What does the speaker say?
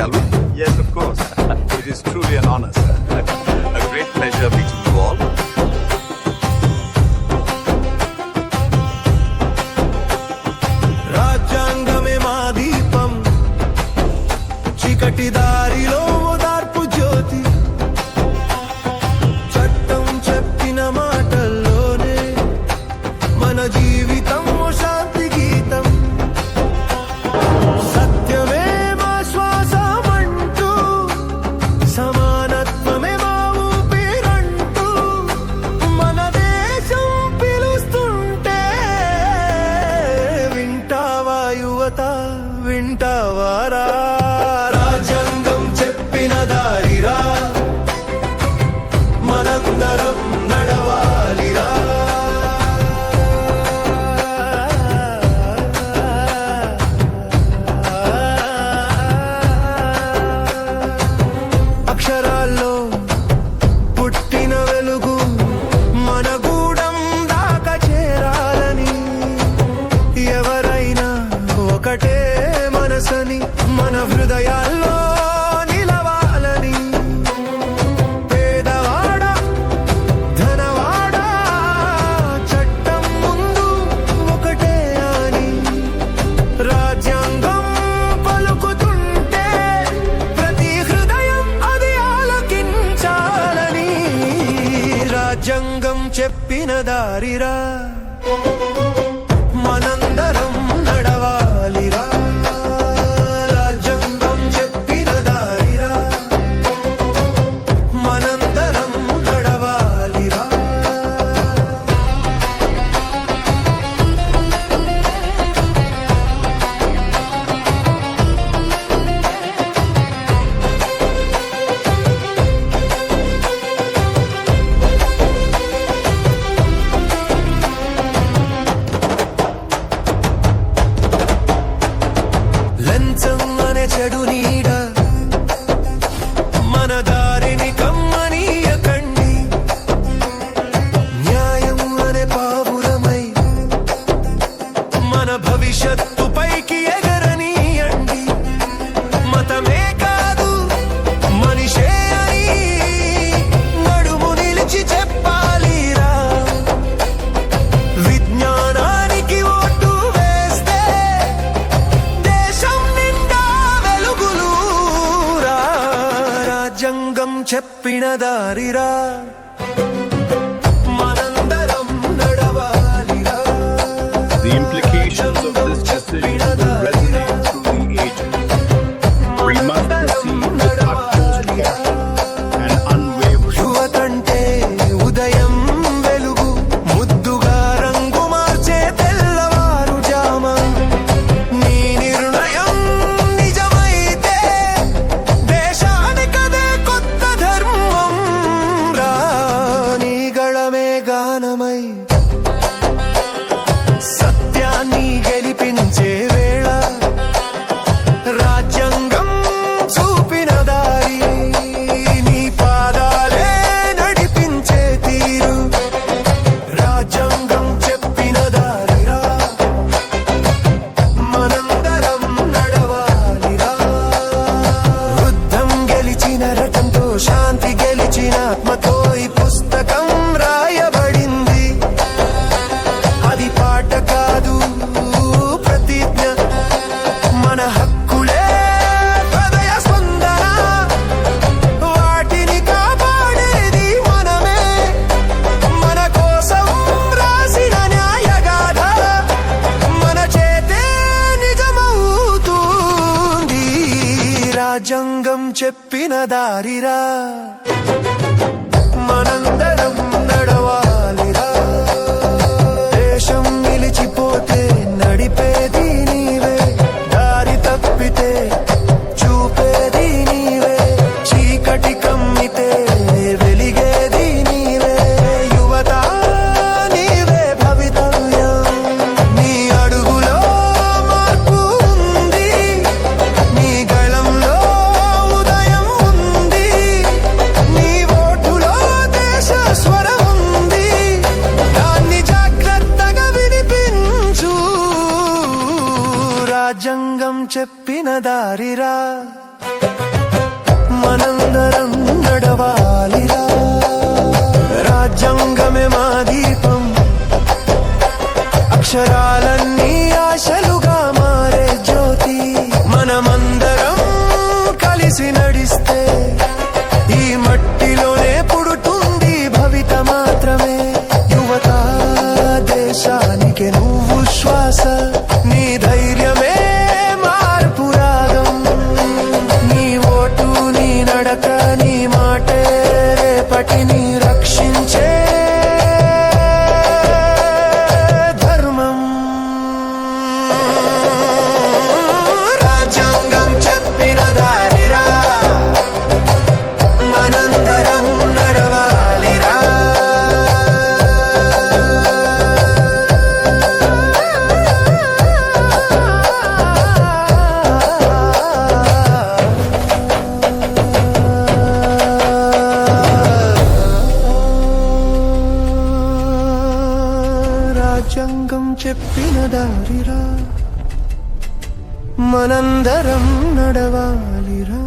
shall we? Yes, of course. It is truly an honor, sir. A great pleasure meeting you all. రాజ్యాంగమే మా దీపం, చీకటి దారిలో ఓదార్పు జ్యోతి. చట్టం చెప్పిన మాటల్లోనే మన జీవితం ఓ శాంతి గీతం. సత్యమే మా శ్వాసమంటూ, సమానత్వమే మా ఊపిరంటూ, మన దేశం పిలుస్తుంటే వింటావా యువత, వింటావారా? రాజ్యాంగం చెప్పిన దారిరా, మనందరం నడవాలిరా. అక్షరాల్లో పుట్టిన వెలుగు మన గూడం దాకా చేరాలని, ఎవరైనా ఒకటే మనసని మన హృదయాల్లో నిలవాలని. పేదవాడ ధనవాడ చట్టం ముందు ఒకటే అని రాజ్యాంగం పలుకుతుంటే ప్రతి హృదయం అది ఆలకించాలని. రాజ్యాంగం చెప్పిన దారిరా, మనందరం నడవాలిరా. రాజ్యాంగం చెప్పిన దారిరా, మనందరం నడవాలిరా. లంచం అనే చెడు నీడ మన దారిని కమ్మనీయకండి. న్యాయం అనే పావురమై మన భవిష్యత్తు పైకి ఎగరనీయండి. మతమే కాదు మనిషే అని నడుము నిలిచి చెప్పాలిరా. విజ్ఞానానికి ఓటు వేస్తే దేశం నిండా వెలుగులురా. రాజ్యాంగం చెప్పిన దారిరా, మనందరం నడవాలిరా. The implications of this decision will resonate through the ages. We must proceed with utmost caution and unwavering. యువతంటే ఉదయం వెలుగు, ముద్దుగా రంగు మార్చే తెల్లవారు జామ. నీ నిర్ణయం నిజమైతే దేశానికదే కొత్త ధర్మం రా. నీ గళమే గానమై సత్యాన్ని గెలిపించే వేళ. రాజ్యాంగం చూపిన దారి, నీ పాదాలే నడిపించే తీరు. రాజ్యాంగం చెప్పిన దారిరా, మనందరం నడవాలిరా. యుద్ధం గెలిచిన రథంతో, శాంతి గెలిచిన ఆత్మతో ఈ పుస్తకం రాయబడింది. అది పాట కాదు ప్రతిజ్ఞ, మన హక్కులే హృదయ స్పందన. వాటిని కాపాడేది మనమే, మన కోసం రాసిన న్యాయగాథ మన చేతే నిజమవుతుంది. రాజ్యాంగం చెప్పిన దారిరా, మనందరం నడవాలిరా. దేశం నిలిచిపోతే నడిపేది నీవే, దారి తప్పితే చూపేది నీవే. చీకటి కమ్మితే వెలిగేది నీవే. యువత నీవే భవితవ్యం, నీ అడుగులో మార్పు ఉంది, నీ గళంలో ఉదయం ఉంది, నీ ఓటులో దేశ నడవాలిరా రాజ్యాంగమే మా దీపం అక్షరాలన్నీ ఆశలుగా మారే జ్యోతి మనమందరం కలిసి నడిస్తే ఈ మట్టిలోనే పుడుతుంది భవిత మాత్రమే యువత దేశానికి నువ్వు శ్వాస నీ ధైర్యమే మార్పు రాగం నీ ఓటు నీ నడక నీ మాటే రేపటిని రక్షించే ధర్మం రాజ్యాంగం చెప్పిన దారిరా మనందరం నడవాలిరా రాజ్యాంగం చెప్పిన దారిరా మనందరం నడవాలిరా